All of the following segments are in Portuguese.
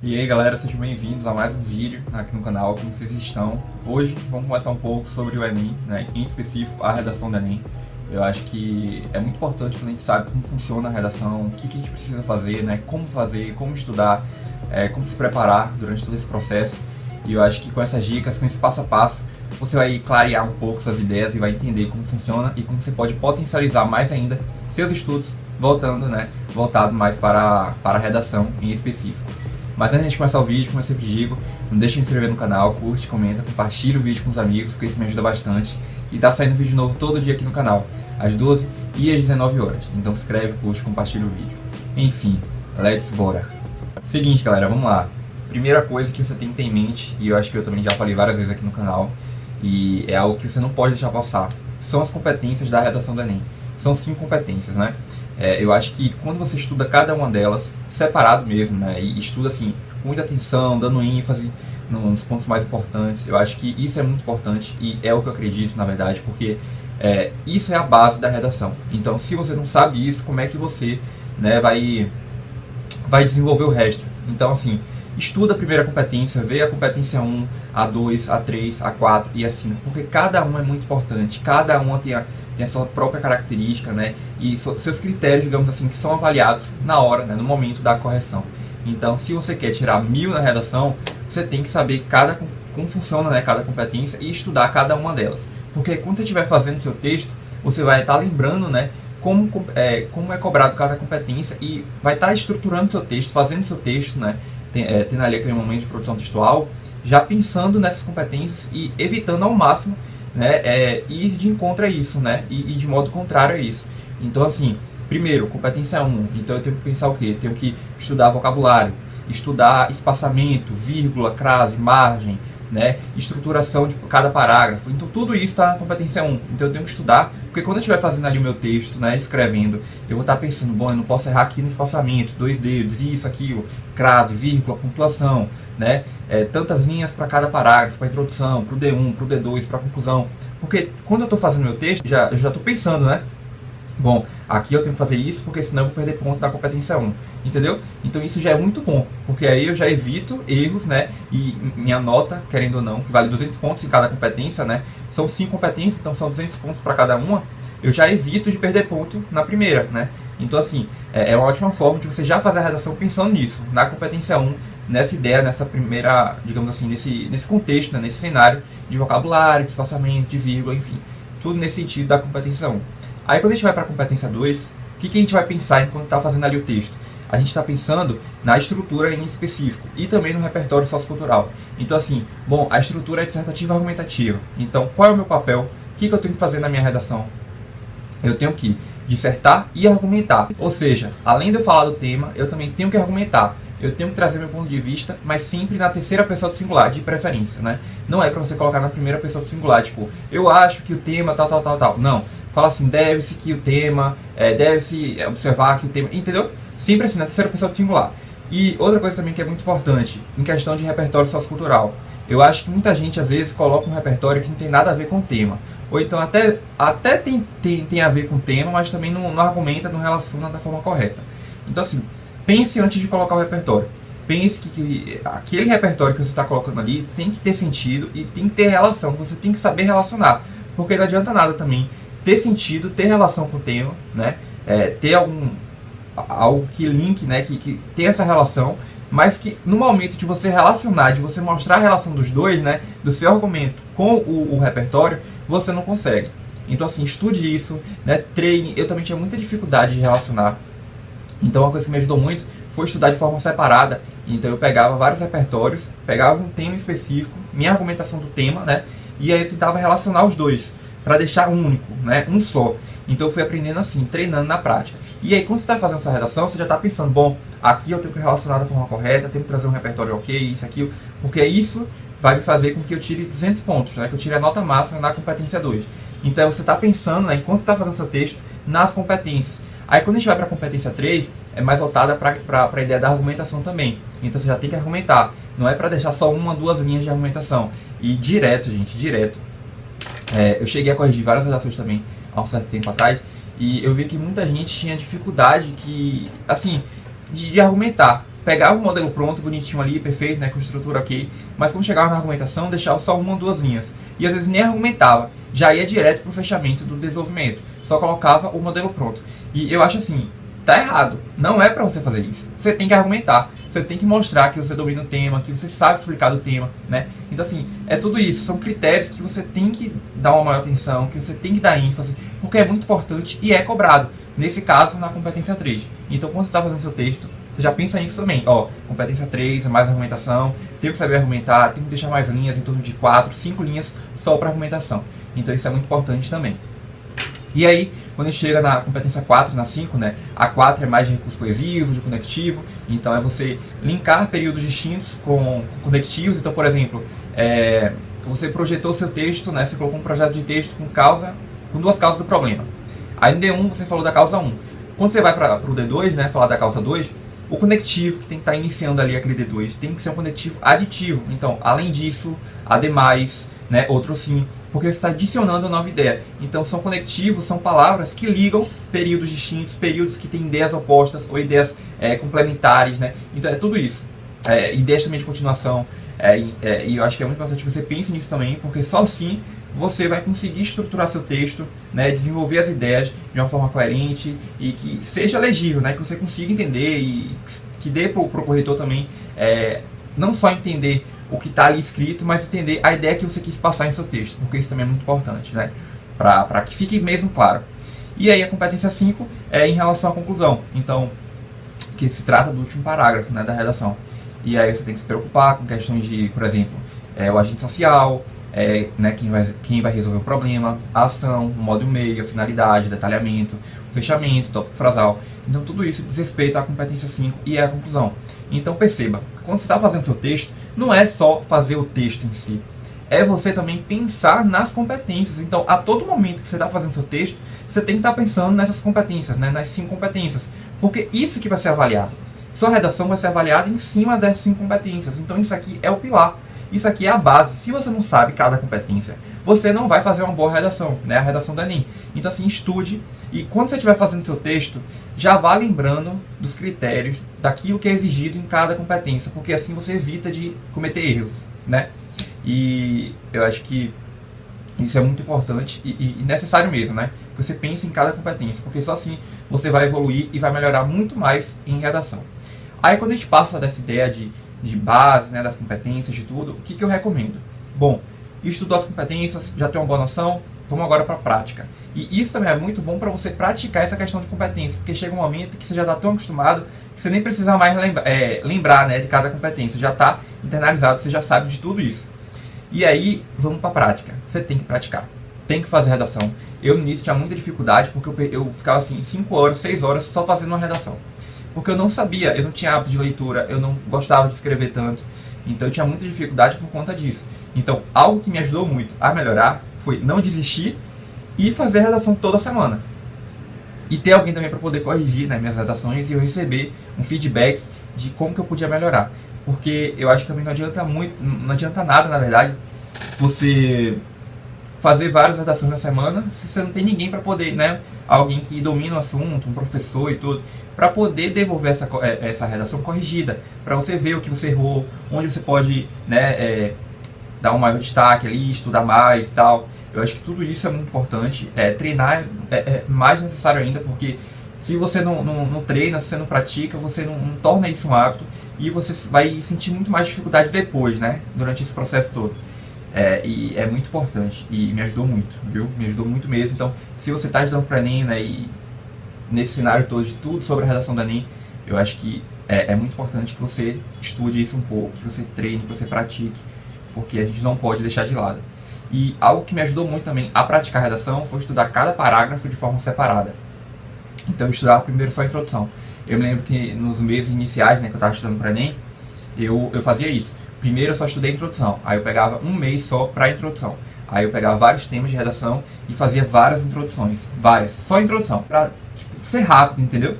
E aí galera, sejam bem-vindos a mais um vídeo aqui no canal, como vocês estão? Hoje vamos conversar um pouco sobre o Enem, né? Em específico a redação do Enem. Eu acho que é muito importante quando a gente sabe como funciona a redação, o que a gente precisa fazer, né? Como fazer, como estudar, como se preparar durante todo esse processo. E eu acho que com essas dicas, com esse passo a passo, você vai clarear um pouco suas ideias e vai entender como funciona e como você pode potencializar mais ainda seus estudos, voltado mais para a redação em específico. Mas antes de começar o vídeo, como eu sempre digo, não deixe de se inscrever no canal, curte, comenta, compartilha o vídeo com os amigos, porque isso me ajuda bastante. E tá saindo vídeo novo todo dia aqui no canal, às 12 e às 19 horas. Então se inscreve, curte, compartilha o vídeo. Enfim, let's bora! Seguinte galera, vamos lá. Primeira coisa que você tem que ter em mente, e eu acho que eu também já falei várias vezes aqui no canal, e é algo que você não pode deixar passar, são as competências da redação do Enem. São 5 competências, né? Eu acho que quando você estuda cada uma delas, separado mesmo, né? E estuda assim, com muita atenção, dando ênfase nos pontos mais importantes, eu acho que isso é muito importante e é o que eu acredito, na verdade, porque isso é a base da redação. Então, se você não sabe isso, como é que você, né, vai desenvolver o resto? Então, assim, estuda a primeira competência, vê a competência 1, a 2, a 3, a 4 e a 5, porque cada uma é muito importante, cada uma tem a sua própria característica, né, e seus critérios, digamos assim, que são avaliados na hora, né, no momento da correção. Então, se você quer tirar 1000 na redação, você tem que saber como funciona, né, cada competência e estudar cada uma delas. Porque quando você estiver fazendo o seu texto, você vai estar lembrando, né, como é cobrado cada competência e vai estar estruturando o seu texto, fazendo o seu texto, né, tendo ali aquele momento de produção textual, já pensando nessas competências e evitando ao máximo, né, ir de encontro a isso, né, e de modo contrário a isso. Então, assim, primeiro, competência 1, então eu tenho que pensar o quê? Eu tenho que estudar vocabulário, estudar espaçamento, vírgula, crase, margem, né, estruturação de cada parágrafo. Então tudo isso está na competência 1. Então eu tenho que estudar, porque quando eu estiver fazendo ali o meu texto, né, escrevendo, eu vou estar pensando, bom, eu não posso errar aqui no espaçamento, 2 dedos, isso, aquilo, crase, vírgula, pontuação, né, tantas linhas para cada parágrafo, para a introdução, para o D1, para o D2, para a conclusão. Porque quando eu estou fazendo meu texto, eu já estou pensando, né, bom, aqui eu tenho que fazer isso porque senão eu vou perder ponto na competência 1, entendeu? Então isso já é muito bom, porque aí eu já evito erros, né? E minha nota, querendo ou não, que vale 200 pontos em cada competência, né? São 5 competências, então são 200 pontos para cada uma. Eu já evito de perder ponto na primeira, né? Então assim, é uma ótima forma de você já fazer a redação pensando nisso, na competência 1, nessa ideia, nessa primeira, digamos assim, nesse contexto, né? Nesse cenário de vocabulário, de espaçamento, de vírgula, enfim, tudo nesse sentido da competência 1. Aí quando a gente vai para a competência 2, o que a gente vai pensar enquanto está fazendo ali o texto? A gente está pensando na estrutura em específico e também no repertório sociocultural. Então assim, bom, a estrutura é dissertativa argumentativa. Então qual é o meu papel? O que eu tenho que fazer na minha redação? Eu tenho que dissertar e argumentar. Ou seja, além de eu falar do tema, eu também tenho que argumentar. Eu tenho que trazer meu ponto de vista, mas sempre na terceira pessoa do singular, de preferência, né? Não é para você colocar na primeira pessoa do singular, tipo, eu acho que o tema tal. Não. Fala assim, deve-se que o tema, deve-se observar que o tema, entendeu? Sempre assim, na terceira pessoa do singular. E outra coisa também que é muito importante, em questão de repertório sociocultural. Eu acho que muita gente, às vezes, coloca um repertório que não tem nada a ver com o tema. Ou então até tem a ver com o tema, mas também não argumenta, não relaciona da forma correta. Então assim, pense antes de colocar o repertório. Pense que aquele repertório que você está colocando ali tem que ter sentido e tem que ter relação, você tem que saber relacionar. Porque não adianta nada também ter sentido, ter relação com o tema, né? Ter algo que link, né? Que tem essa relação, mas que no momento de você relacionar, de você mostrar a relação dos dois, né? Do seu argumento com o repertório, você não consegue. Então assim, estude isso, né? Treine. Eu também tinha muita dificuldade de relacionar. Então uma coisa que me ajudou muito foi estudar de forma separada. Então eu pegava vários repertórios, pegava um tema específico, minha argumentação do tema, né? E aí eu tentava relacionar os dois, para deixar único, né? Um só. Então eu fui aprendendo assim, treinando na prática. E aí quando você está fazendo essa redação, você já está pensando, bom, aqui eu tenho que relacionar da forma correta, tenho que trazer um repertório ok, isso, aquilo, porque isso vai me fazer com que eu tire 200 pontos, né? Que eu tire a nota máxima na competência 2. Então você está pensando, né, enquanto você está fazendo seu texto, nas competências. Aí quando a gente vai para a competência 3, é mais voltada para a ideia da argumentação também. Então você já tem que argumentar. Não é para deixar só uma, 2 linhas de argumentação. E direto, gente, direto. Eu cheguei a corrigir várias redações também há um certo tempo atrás, e eu vi que muita gente tinha dificuldade de argumentar. pegava o modelo pronto, bonitinho ali, perfeito, né, com estrutura ok, mas quando chegava na argumentação, deixava só uma ou duas linhas. E às vezes nem argumentava, já ia direto para o fechamento do desenvolvimento, só colocava o modelo pronto. E eu acho assim, tá errado, não é para você fazer isso. Você tem que argumentar, você tem que mostrar que você domina o tema, que você sabe explicar do tema, né? Então assim, é tudo isso, são critérios que você tem que dar uma maior atenção, que você tem que dar ênfase, porque é muito importante e é cobrado. Nesse caso, na competência 3. Então quando você está fazendo seu texto, você já pensa nisso também. Ó, competência 3, mais argumentação, tenho que saber argumentar, tenho que deixar mais linhas, em torno de 4, 5 linhas só para argumentação. Então isso é muito importante também. E aí, quando a gente chega na competência 4, na 5, né, a 4 é mais de recurso coesivo, de conectivo, então é você linkar períodos distintos com conectivos. Então, por exemplo, você projetou seu texto, né, você colocou um projeto de texto com duas causas do problema. Aí no D1 você falou da causa 1. Quando você vai para o D2, né, falar da causa 2, o conectivo que tem que estar iniciando ali aquele D2 tem que ser um conectivo aditivo. Então, além disso, ademais, né, outro sim, porque você está adicionando uma nova ideia. Então, são conectivos, são palavras que ligam períodos distintos, períodos que têm ideias opostas ou ideias complementares, né? Então, é tudo isso. Ideias também de continuação. E eu acho que é muito importante que você pense nisso também, porque só assim você vai conseguir estruturar seu texto, né, desenvolver as ideias de uma forma coerente e que seja legível, né, que você consiga entender e que dê para o corretor também não só entender o que está ali escrito, mas entender a ideia que você quis passar em seu texto, porque isso também é muito importante, né, para que fique mesmo claro. E aí a competência 5 é em relação à conclusão, então, que se trata do último parágrafo, né, da redação. E aí você tem que se preocupar com questões de, por exemplo, o agente social, né, quem vai resolver o problema, a ação, o modo e meio, a finalidade, detalhamento, o fechamento, o tópico frasal. Então tudo isso diz respeito à competência 5 e à conclusão. Então perceba, quando você está fazendo seu texto, não é só fazer o texto em si, é você também pensar nas competências. Então a todo momento que você está fazendo seu texto, você tem que estar pensando nessas competências, né, nas 5 competências, porque isso que vai ser avaliado. Sua redação vai ser avaliada em cima dessas 5 competências. Então isso aqui é o pilar. Isso aqui é a base. Se você não sabe cada competência, você não vai fazer uma boa redação, né? A redação do Enem. Então assim, estude. E quando você estiver fazendo seu texto, já vá lembrando dos critérios, daquilo que é exigido em cada competência. Porque assim você evita de cometer erros, né? E eu acho que isso é muito importante e necessário mesmo, né? Que você pense em cada competência. Porque só assim você vai evoluir e vai melhorar muito mais em redação. Aí quando a gente passa dessa ideia de base, né, das competências, de tudo, o que eu recomendo? Bom, estudou as competências, já tem uma boa noção, vamos agora para a prática. E isso também é muito bom para você praticar essa questão de competência, porque chega um momento que você já está tão acostumado que você nem precisa mais lembrar, né, de cada competência, já está internalizado, você já sabe de tudo isso. E aí, vamos para a prática. Você tem que praticar, tem que fazer redação. Eu no início tinha muita dificuldade, porque eu ficava assim, 5 horas, 6 horas só fazendo uma redação. Porque eu não sabia, eu não tinha hábito de leitura, eu não gostava de escrever tanto. Então eu tinha muita dificuldade por conta disso. Então, algo que me ajudou muito a melhorar foi não desistir e fazer redação toda semana. E ter alguém também para poder corrigir, né, minhas redações e eu receber um feedback de como que eu podia melhorar. Porque eu acho que também não adianta nada, na verdade, você fazer várias redações na semana se você não tem ninguém para poder, né, alguém que domina o assunto, um professor e tudo, para poder devolver essa redação corrigida, para você ver o que você errou, onde você pode, né, dar um maior destaque ali, estudar mais e tal. Eu acho que tudo isso é muito importante. Treinar é mais necessário ainda, porque se você não treina, se você não pratica, você não torna isso um hábito e você vai sentir muito mais dificuldade depois, né, durante esse processo todo. E é muito importante e me ajudou muito, viu? Me ajudou muito mesmo. Então, se você está estudando para o Enem, né, e nesse cenário todo de tudo sobre a redação do Enem, eu acho que é muito importante que você estude isso um pouco, que você treine, que você pratique, porque a gente não pode deixar de lado. E algo que me ajudou muito também a praticar a redação foi estudar cada parágrafo de forma separada. Então, eu estudava primeiro só a introdução. Eu me lembro que nos meses iniciais, né, que eu estava estudando para o Enem, eu fazia isso. Primeiro eu só estudei a introdução, aí eu pegava um mês só para a introdução. Aí eu pegava vários temas de redação e fazia várias introduções, só introdução, para ser rápido, entendeu?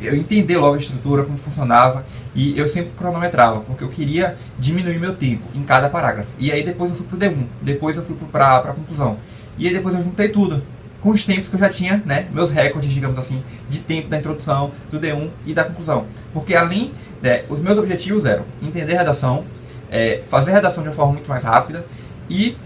Eu entender logo a estrutura, como funcionava, e eu sempre cronometrava, porque eu queria diminuir meu tempo em cada parágrafo. E aí depois eu fui pro D1, depois eu fui para a conclusão. E aí depois eu juntei tudo. com os tempos que eu já tinha, né, meus recordes, digamos assim, de tempo da introdução, do D1 e da conclusão. Porque além, os meus objetivos eram entender a redação, fazer a redação de uma forma muito mais rápida e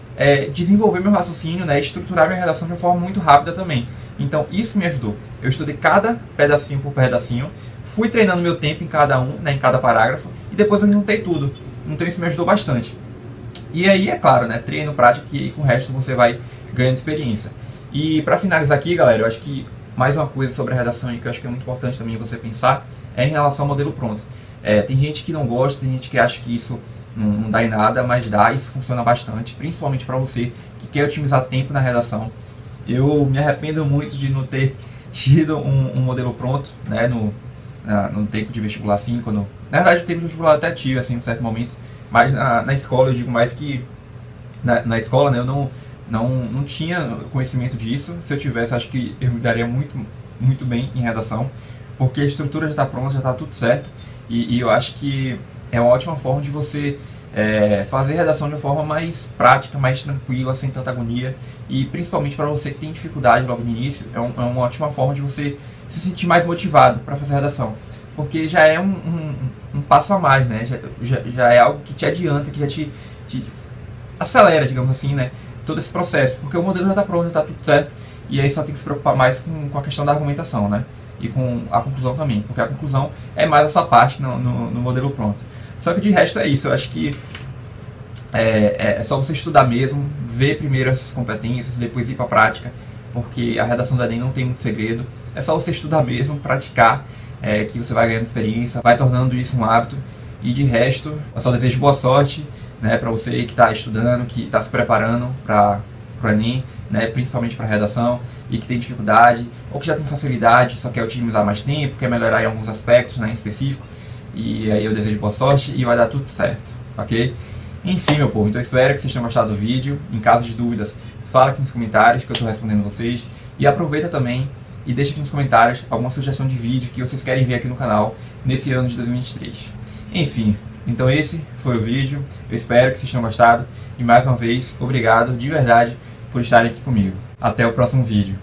desenvolver meu raciocínio, né, estruturar minha redação de uma forma muito rápida também. Então isso me ajudou. Eu estudei cada pedacinho por pedacinho, fui treinando meu tempo em cada um, né, em cada parágrafo, e depois eu juntei tudo. Então isso me ajudou bastante. E aí, é claro, né, treino, prática, e com o resto você vai ganhando experiência. E para finalizar aqui, galera, eu acho que mais uma coisa sobre a redação que eu acho que é muito importante também você pensar é em relação ao modelo pronto. Tem gente que não gosta, tem gente que acha que isso não dá em nada, mas dá, isso funciona bastante, principalmente para você que quer otimizar tempo na redação. Eu me arrependo muito de não ter tido um modelo pronto, né, no tempo de vestibular, assim, na verdade o tempo de vestibular eu até tive, assim, em um certo momento, mas na escola eu digo mais que na escola, né, eu não tinha conhecimento disso. Se eu tivesse, acho que eu me daria muito bem em redação, porque a estrutura já está pronta, já está tudo certo, e eu acho que é uma ótima forma de você fazer redação de uma forma mais prática, mais tranquila, sem tanta agonia, e principalmente para você que tem dificuldade logo no início, é uma ótima forma de você se sentir mais motivado para fazer redação, porque já é um passo a mais, né? Já é algo que te adianta, que já te acelera, digamos assim, né, todo esse processo, porque o modelo já está pronto, já está tudo certo, e aí só tem que se preocupar mais com a questão da argumentação, né, e com a conclusão também, porque a conclusão é mais a sua parte no modelo pronto. Só que de resto é isso, eu acho que é só você estudar mesmo, ver primeiro essas competências, depois ir para a prática, porque a redação do Enem não tem muito segredo, é só você estudar mesmo, praticar, que você vai ganhando experiência, vai tornando isso um hábito, e de resto, eu só desejo boa sorte, né, para você que está estudando, que está se preparando para o Enem, né, principalmente para redação, e que tem dificuldade, ou que já tem facilidade, só quer otimizar mais tempo, quer melhorar em alguns aspectos, né, em específico, e aí eu desejo boa sorte e vai dar tudo certo, ok? Enfim, meu povo, então espero que vocês tenham gostado do vídeo. Em caso de dúvidas, fala aqui nos comentários que eu estou respondendo vocês, e aproveita também e deixa aqui nos comentários alguma sugestão de vídeo que vocês querem ver aqui no canal nesse ano de 2023. Enfim, então esse foi o vídeo, eu espero que vocês tenham gostado, e mais uma vez, obrigado de verdade por estarem aqui comigo. Até o próximo vídeo.